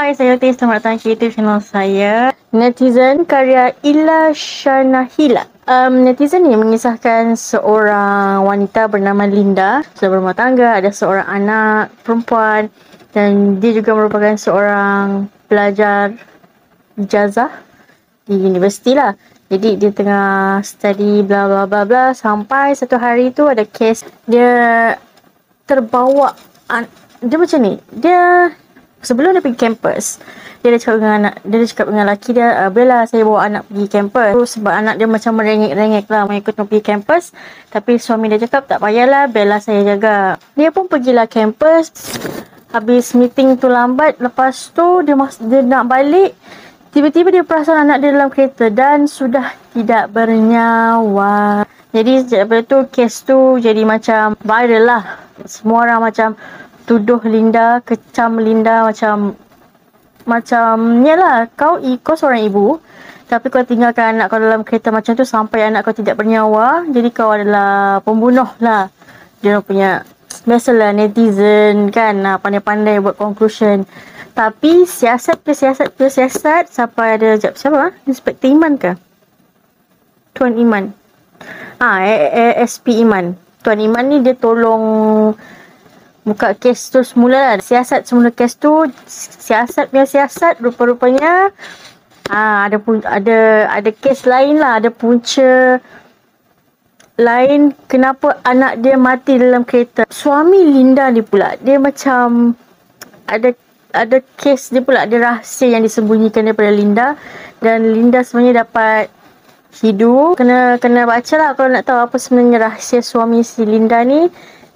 Hai, saya Tis. Selamat datang ke YouTube channel saya. Netizen karya Ila Shanahila. Netizen ni mengisahkan seorang wanita bernama Linda. Sudah berumah tangga, ada seorang anak perempuan. Dan dia juga merupakan seorang pelajar ijazah di universiti lah. Jadi dia tengah study bla bla bla bla. Sampai satu hari tu ada kes dia terbawa. Dia macam ni. Dia sebelum dia pergi kampus, dia cakap dengan lelaki dia, Bella, saya bawa anak pergi kampus. Sebab anak dia macam merengek-rengek lah mengikut pergi kampus. Tapi suami dia cakap, tak payahlah, Bella saya jaga. Dia pun pergilah kampus. Habis meeting tu lambat. Lepas tu dia nak balik. Tiba-tiba dia perasan anak dia dalam kereta dan sudah tidak bernyawa. Jadi daripada tu kes tu jadi macam viral lah. Semua orang macam tuduh Linda, kecam Linda macam yalah, kau seorang ibu tapi kau tinggalkan anak kau dalam kereta macam tu sampai anak kau tidak bernyawa. Jadi kau adalah pembunuh lah. Dia punya biasalah netizen kan, pandai-pandai buat conclusion. Tapi siasat sampai ada siapa? Inspektor Iman ke? Tuan Iman. SP Iman. Tuan Iman ni dia tolong buka kes tu semula lah. Siasat semula kes tu, siasat rupa-rupanya ada kes lain lah, ada punca lain kenapa anak dia mati dalam kereta. Suami Linda ni pula, dia macam ada kes dia pula, ada rahsia yang disembunyikan daripada Linda. Dan Linda sebenarnya dapat hidup. Kena baca lah kalau nak tahu apa sebenarnya rahsia suami si Linda ni.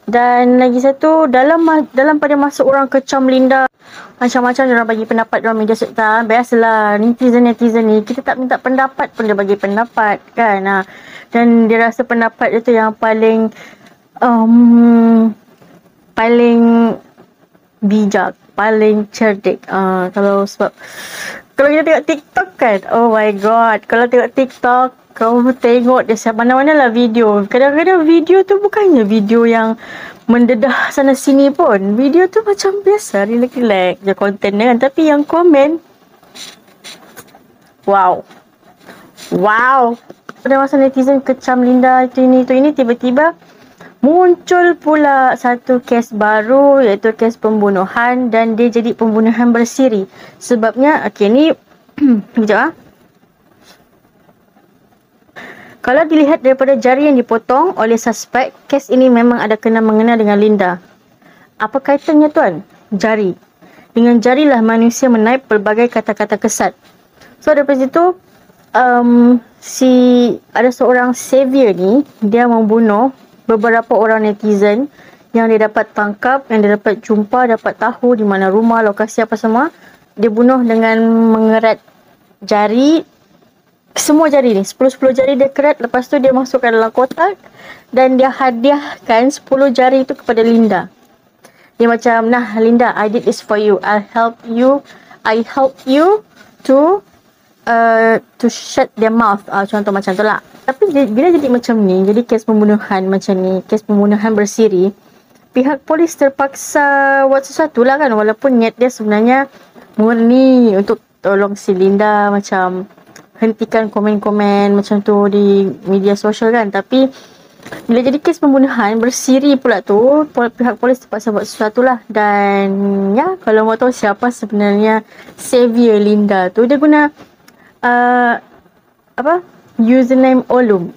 Dan lagi satu, dalam pada masa orang kecam Linda, macam-macam orang bagi pendapat dalam media sosial. Biasalah netizen ni, kita tak minta pendapat pun dia bagi pendapat kan. Dan dia rasa pendapat dia tu yang paling bijak, paling cerdik. Kalau kita tengok TikTok kan, oh my god, kalau tengok TikTok kau tengok dia mana-mana lah video. Kadang-kadang video tu bukannya video yang mendedah sana sini pun. Video tu macam biasa, relax je konten dia kan. Tapi yang komen, wow. Pada masa netizen kecam Linda itu ini, tiba-tiba muncul pula satu kes baru, iaitu kes pembunuhan. Dan dia jadi pembunuhan bersiri. Sebabnya, ni sekejap Kalau dilihat daripada jari yang dipotong oleh suspek, kes ini memang ada kena-mengena dengan Linda. Apa kaitannya tuan? Jari. Dengan jarilah manusia menaip pelbagai kata-kata kesat. So daripada situ, ada seorang savior ni, dia membunuh beberapa orang netizen yang dia dapat tangkap, yang dia dapat jumpa, dapat tahu di mana rumah, lokasi apa semua. Dia bunuh dengan mengerat jari. Semua jari ni, 10 jari dia kerat. Lepas tu dia masukkan dalam kotak dan dia hadiahkan 10 jari itu kepada Linda. Dia macam, nah Linda, I did this for you. I help you to shut their mouth. Contoh macam tu lah. Tapi bila jadi macam ni, jadi kes pembunuhan macam ni, kes pembunuhan bersiri, pihak polis terpaksa buat sesuatu lah kan. Walaupun niat dia sebenarnya murni untuk tolong si Linda, macam hentikan komen-komen macam tu di media sosial kan. Tapi bila jadi kes pembunuhan bersiri pula tu, pihak polis terpaksa buat sesuatu lah. Dan ya, kalau mau tahu siapa sebenarnya savior Linda tu, dia guna username Olum.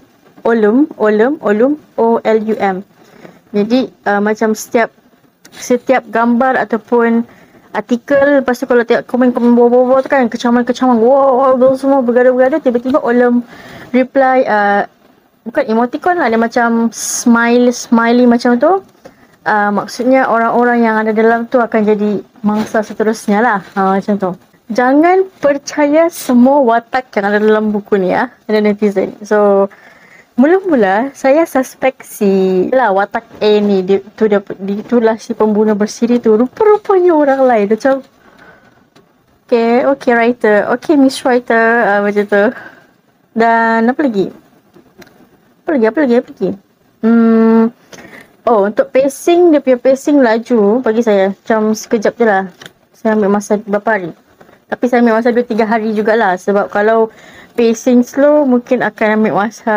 Jadi macam setiap gambar ataupun artikel, lepas tu kalau tengok komen-komen bawah-bawah tu kan, kecaman-kecaman, wow, semua bergaduh-gaduh, tiba-tiba Olum reply, bukan emoticon lah, dia macam smiley macam tu. Maksudnya orang-orang yang ada dalam tu akan jadi mangsa seterusnya lah, macam tu. Jangan percaya semua watak yang ada dalam buku ni ya, ada netizen. So mula-mula saya suspek lah watak A ni, itulah si pembunuh bersiri tu. Rupa-rupanya orang lain. Macam okay writer, okay Miss Writer, macam tu. Dan apa lagi? Untuk pacing, dia punya pacing laju bagi saya macam sekejap je lah. Saya ambil masa berapa hari. Tapi saya ambil masa 2-3 hari jugalah. Sebab kalau pacing slow, mungkin akan ambil masa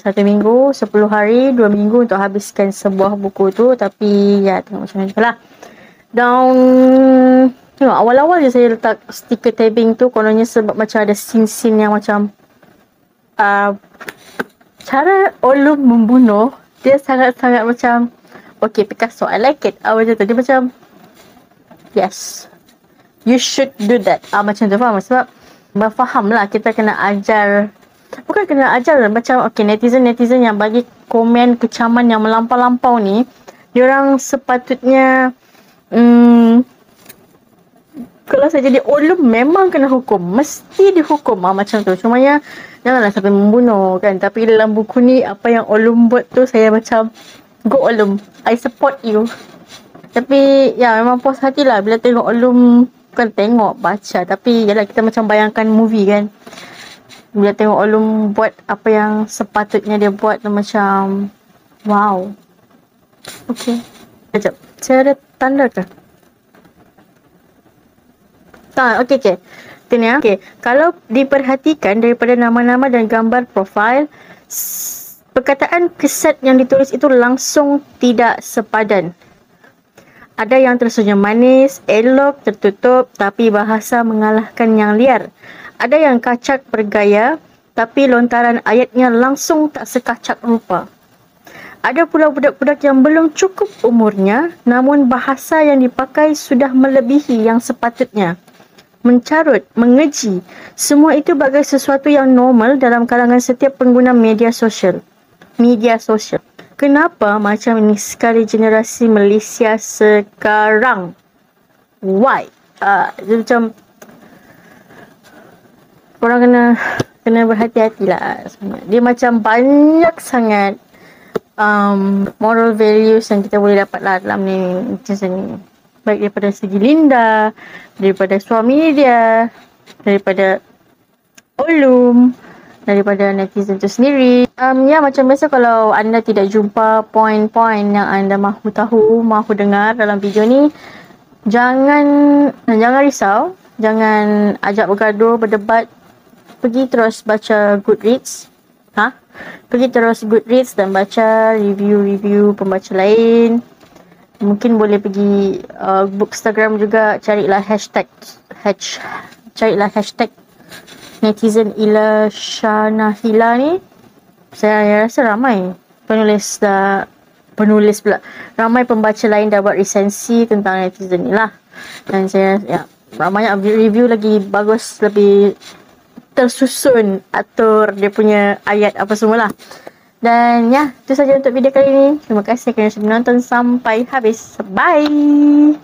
1 minggu, 10 hari, 2 minggu untuk habiskan sebuah buku tu. Tapi ya, tengok macam mana lah. Dan tengok awal-awal je saya letak stiker tabbing tu. Kononnya sebab macam ada scene-scene yang macam cara Ollum membunuh, dia sangat-sangat macam okay, Picasso, I like it. Macam tu, dia macam yes, you should do that. Macam tu, faham? Sebab faham lah, kita kena ajar, bukan kena ajar, macam okay, netizen yang bagi komen kecaman yang melampau-lampau ni, diorang sepatutnya kalau saya jadi Ollum memang kena hukum, mesti dihukum macam tu. Cuma ya, janganlah sampai membunuh kan. Tapi dalam buku ni, apa yang Ollum buat tu, saya macam go Ollum, I support you. Tapi ya, memang puas hati lah bila tengok Ollum, bukan tengok, baca. Tapi yalah, kita macam bayangkan movie kan. Bila tengok Ollum buat apa yang sepatutnya dia buat tu, macam wow. Okay, sekejap, saya ada tanda ke? Okay. Tini ya. Okay. Kalau diperhatikan daripada nama-nama dan gambar profil, perkataan keset yang ditulis itu langsung tidak sepadan. Ada yang tersenyum manis, elok, tertutup, tapi bahasa mengalahkan yang liar. Ada yang kacak bergaya, tapi lontaran ayatnya langsung tak sekacak rupa. Ada pula budak-budak yang belum cukup umurnya, namun bahasa yang dipakai sudah melebihi yang sepatutnya. Mencarut, mengeji, semua itu bagai sesuatu yang normal dalam kalangan setiap pengguna media sosial. Kenapa macam ini sekali generasi Malaysia sekarang? Why? Dia macam korang kena berhati-hatilah. Dia macam banyak sangat moral values yang kita boleh dapat lah dalam ni, macam ni. Baik daripada segi Linda, daripada suami dia, daripada Ollum, daripada netizen tu sendiri. Ya, macam biasa, kalau anda tidak jumpa poin-poin yang anda mahu tahu, mahu dengar dalam video ni, jangan risau, jangan ajak bergaduh, berdebat. Pergi terus baca Goodreads. Pergi terus Goodreads dan baca review-review pembaca lain. Mungkin boleh pergi Bookstagram juga, carilah hashtag netizen Ila Shanahila ni. Saya rasa ramai penulis pula, ramai pembaca lain dah buat resensi tentang netizen ni lah. Dan saya banyak review lagi bagus, lebih tersusun, atur dia punya ayat apa semua lah. Dan ya, itu saja untuk video kali ini. Terima kasih kerana sudah menonton sampai habis. Bye!